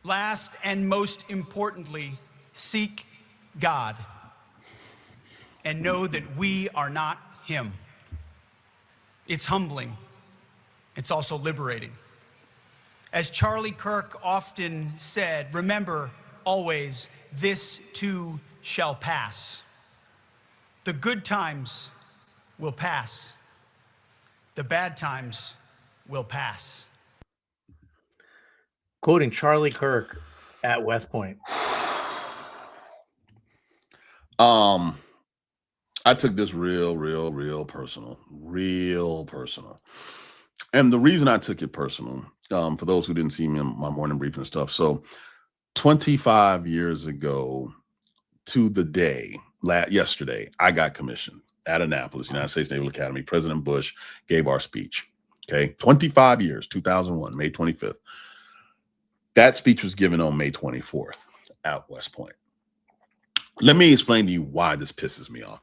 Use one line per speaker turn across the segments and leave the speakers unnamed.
Last and most importantly, seek God and know that we are not him. It's humbling. It's also liberating. As Charlie Kirk often said, remember always, this too shall pass. The good times will pass. The bad times will pass.
Quoting Charlie Kirk at West Point.
I took this real personal, And the reason I took it personal, for those who didn't see me in my morning briefing and stuff. So 25 years ago to the day, yesterday, I got commissioned at Annapolis, United States Naval Academy. President Bush gave our speech. Okay. 25 years, 2001, May 25th. That speech was given on May 24th at West Point. Let me explain to you why this pisses me off.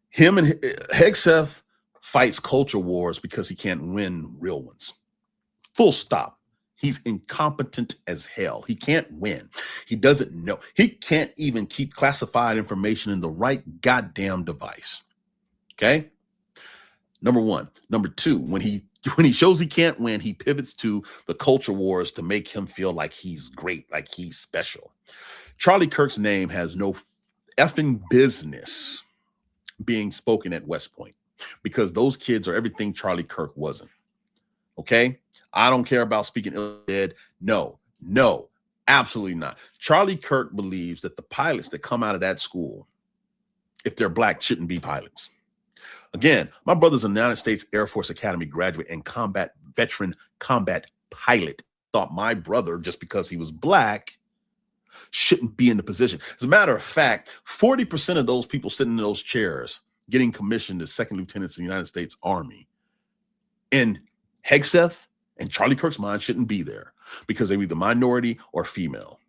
Him and Hegseth fights culture wars because he can't win real ones. Full stop. He's incompetent as hell. He can't win. He doesn't know. He can't even keep classified information in the right goddamn device. Okay? Number one. Number two, when he shows he can't win, he pivots to the culture wars to make him feel like he's great, like he's special. Charlie Kirk's name has no effing business being spoken at West Point because those kids are everything Charlie Kirk wasn't. Okay? I don't care about speaking ill-dead. No, absolutely not. Charlie Kirk believes that the pilots that come out of that school, if they're black, shouldn't be pilots. Again, my brother's a United States Air Force Academy graduate and veteran combat pilot. Thought my brother, just because he was black, shouldn't be in the position. As a matter of fact, 40% of those people sitting in those chairs getting commissioned as second lieutenants in the United States Army in Hegseth and Charlie Kirk's mind shouldn't be there because they were either minority or female.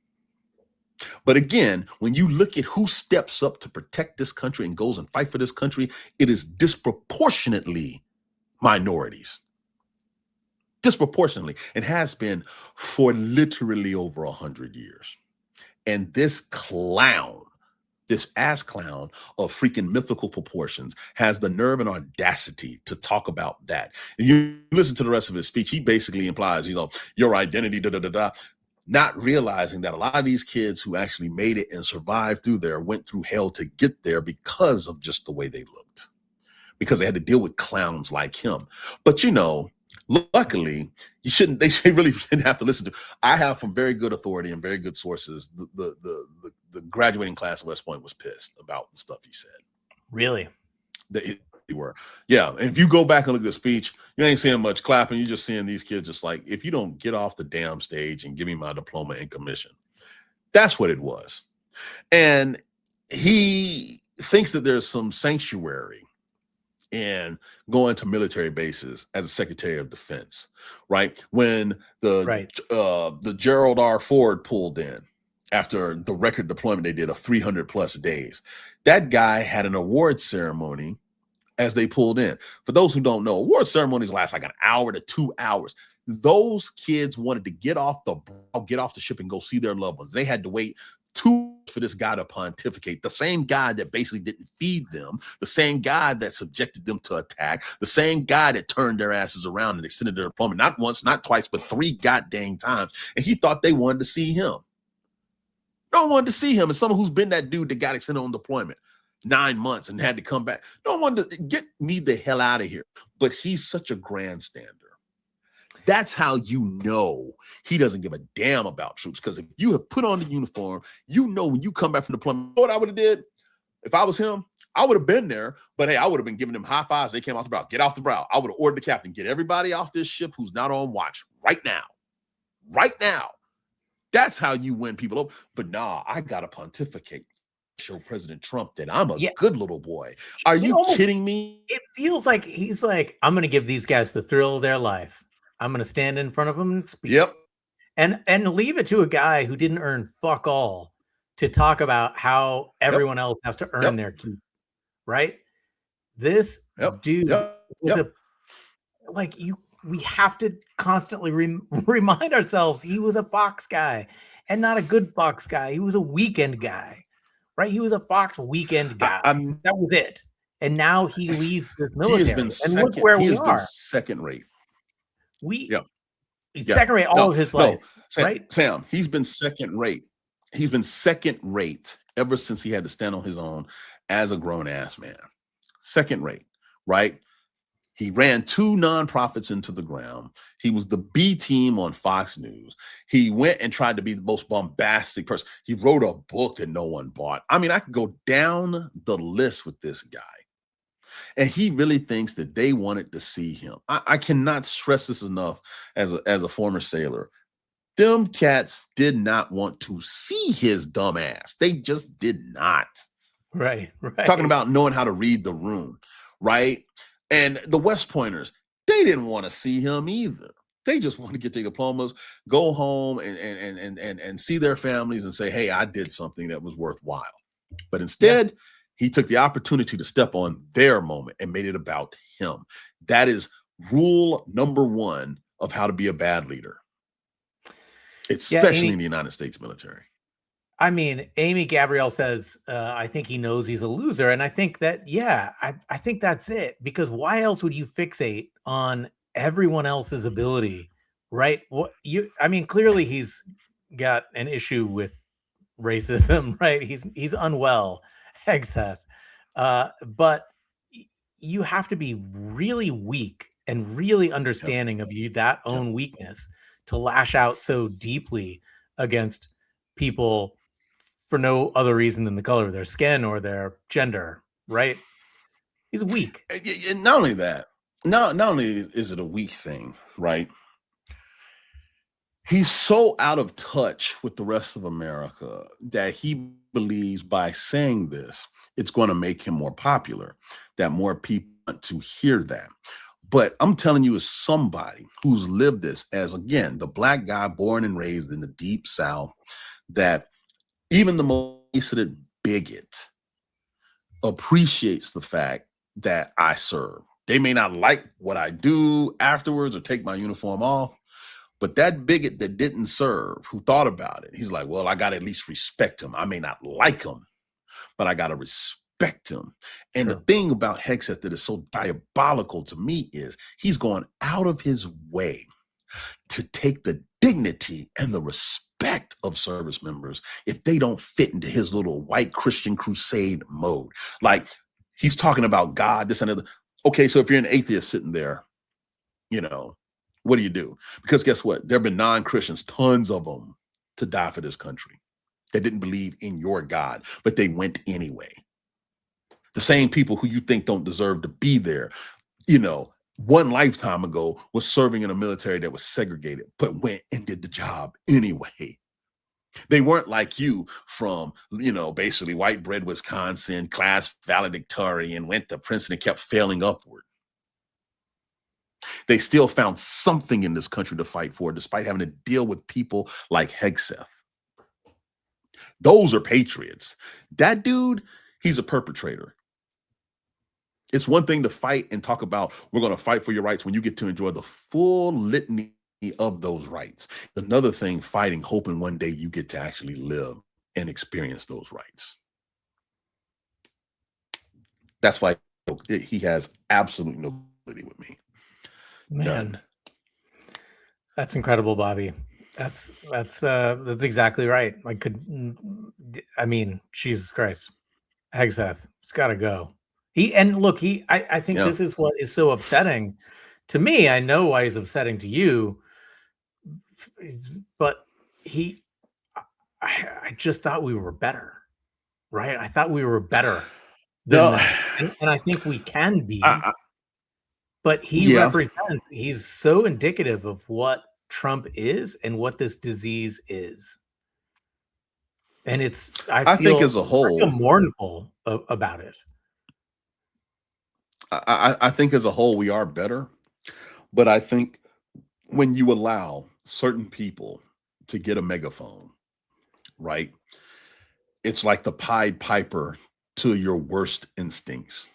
But again, when you look at who steps up to protect this country and goes and fight for this country, it is disproportionately minorities. Disproportionately. It has been for literally over 100 years. And this clown, this ass clown of freaking mythical proportions has the nerve and audacity to talk about that. And you listen to the rest of his speech, he basically implies, your identity, not realizing that a lot of these kids who actually made it and survived through there went through hell to get there because of just the way they looked, because they had to deal with clowns like him. But luckily, they really didn't have to listen to. I have from very good authority and very good sources. The graduating class at West Point was pissed about the stuff he said.
Really?
They were. Yeah. And if you go back and look at the speech, you ain't seeing much clapping. You're just seeing these kids just like, if you don't get off the damn stage and give me my diploma and commission. That's what it was. And he thinks that there's some sanctuary and going to military bases as a Secretary of Defense, right? When the Gerald R. Ford pulled in after the record deployment they did of 300 plus days, that guy had an award ceremony as they pulled in. For those who don't know, award ceremonies last like an hour to 2 hours. Those kids wanted to get off the ship and go see their loved ones. They had to wait 2 hours for this guy to pontificate. The same guy that basically didn't feed them, the same guy that subjected them to attack, the same guy that turned their asses around and extended their deployment, not once, not twice, but 3 goddamn times. And he thought they wanted to see him. No one wanted to see him. And someone who's been that dude that got extended on deployment 9 months and had to come back. No one wanted to get me the hell out of here. But he's such a grandstander. That's how you know he doesn't give a damn about troops. Because if you have put on the uniform, when you come back from deployment, you know what I would have did? If I was him, I would have been there. But hey, I would have been giving them high fives. They came off the brow. Get off the brow. I would have ordered the captain, get everybody off this ship who's not on watch right now. Right now. That's how you win people over. But nah, I got to pontificate. Show President Trump that I'm a good little boy. Are you kidding me?
It feels like he's like, I'm going to give these guys the thrill of their life. I'm going to stand in front of them and speak.
Yep.
And leave it to a guy who didn't earn fuck all to talk about how everyone else has to earn their keep. Right? This dude was we have to constantly remind ourselves he was a Fox guy, and not a good Fox guy. He was a weekend guy, right? He was a Fox weekend guy. That was it. And now he leads this military. And look where we are.
Second rate.
Second rate all of his life.
Sam,
right?
Sam, he's been second rate. He's been second rate ever since he had to stand on his own as a grown ass man. Second rate, right? He ran 2 nonprofits into the ground. He was the B team on Fox News. He went and tried to be the most bombastic person. He wrote a book that no one bought. I mean, I could go down the list with this guy. And he really thinks that they wanted to see him. I cannot stress this enough as a former sailor. Them cats did not want to see his dumb ass. They just did not.
Right.
Talking about knowing how to read the room, right? And the West Pointers, they didn't want to see him either. They just want to get their diplomas, go home and see their families and say, hey, I did something that was worthwhile. But instead, he took the opportunity to step on their moment and made it about him. That is rule number 1 of how to be a bad leader, especially in the United States military.
I mean, Amy Gabrielle says, I think he knows he's a loser. And I think that, I think that's it. Because why else would you fixate on everyone else's ability, right? Clearly he's got an issue with racism, right? He's unwell, Hegseth. But you have to be really weak and really understanding of that own weakness to lash out so deeply against people for no other reason than the color of their skin or their gender, right? He's weak.
And not only that, not only is it a weak thing, right? He's so out of touch with the rest of America that he believes by saying this, it's going to make him more popular, that more people want to hear that. But I'm telling you, as somebody who's lived this as, again, the Black guy born and raised in the Deep South, that even the most bigot appreciates the fact that I serve. They may not like what I do afterwards or take my uniform off, but that bigot that didn't serve, who thought about it, he's like, well, I got to at least respect him. I may not like him, but I got to respect him. And the thing about Hegseth that is so diabolical to me is he's going out of his way to take the dignity and the respect of service members if they don't fit into his little white Christian crusade mode. Like, he's talking about God, this and other. Okay, so if you're an atheist sitting there, what do you do? Because guess what? There have been non-Christians, tons of them, to die for this country. They didn't believe in your God, but they went anyway. The same people who you think don't deserve to be there, one lifetime ago was serving in a military that was segregated, but went and did the job anyway. They weren't like you from, basically white bread Wisconsin, class valedictorian, went to Princeton and kept failing upward. They still found something in this country to fight for, despite having to deal with people like Hegseth. Those are patriots. That dude, he's a perpetrator. It's one thing to fight and talk about, we're going to fight for your rights when you get to enjoy the full litany of those rights. Another thing, fighting, hoping one day you get to actually live and experience those rights. That's why he has absolute nobility with me.
Man,
none.
That's incredible, Bobby. That's exactly right. Jesus Christ, Hegseth, it's got to go. I think this is what is so upsetting to me. I know why he's upsetting to you, but I just thought we were better, right? I thought we were better than that. And I think we can be. But he represents, he's so indicative of what Trump is and what this disease is. And I think as a whole, I feel mournful about it.
I think as a whole, we are better. But I think when you allow certain people to get a megaphone, right? It's like the Pied Piper to your worst instincts.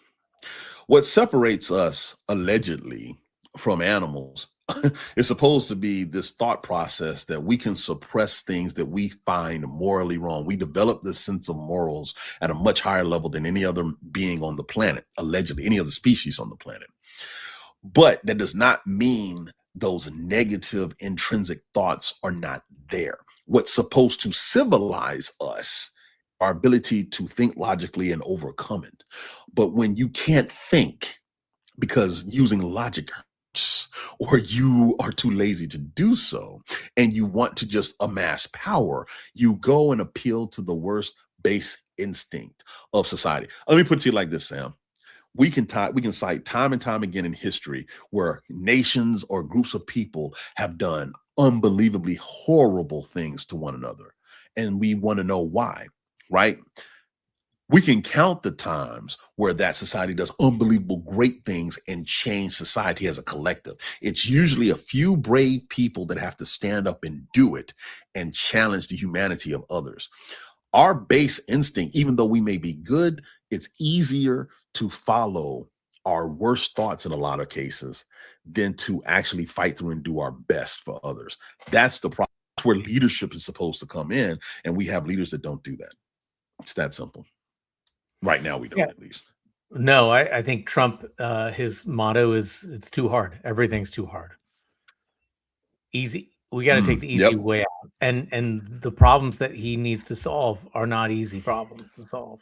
What separates us allegedly from animals, it's supposed to be this thought process that we can suppress things that we find morally wrong. We develop this sense of morals at a much higher level than any other being on the planet, allegedly, any other species on the planet. But that does not mean those negative intrinsic thoughts are not there. What's supposed to civilize us, our ability to think logically and overcome it. But when you can't think because using logic hurts, or you are too lazy to do so, and you want to just amass power, you go and appeal to the worst base instinct of society. Let me put it to you like this, Sam. We can cite time and time again in history where nations or groups of people have done unbelievably horrible things to one another. And we want to know why, right? We can count the times where that society does unbelievable great things and change society as a collective. It's usually a few brave people that have to stand up and do it and challenge the humanity of others. Our base instinct, even though we may be good, it's easier to follow our worst thoughts in a lot of cases than to actually fight through and do our best for others. That's the problem. That's where leadership is supposed to come in, and we have leaders that don't do that. It's that simple. Right now, we don't, at least.
No, I think Trump, his motto is it's too hard. Everything's too hard. Easy. We got to take the easy way out. And the problems that he needs to solve are not easy problems to solve.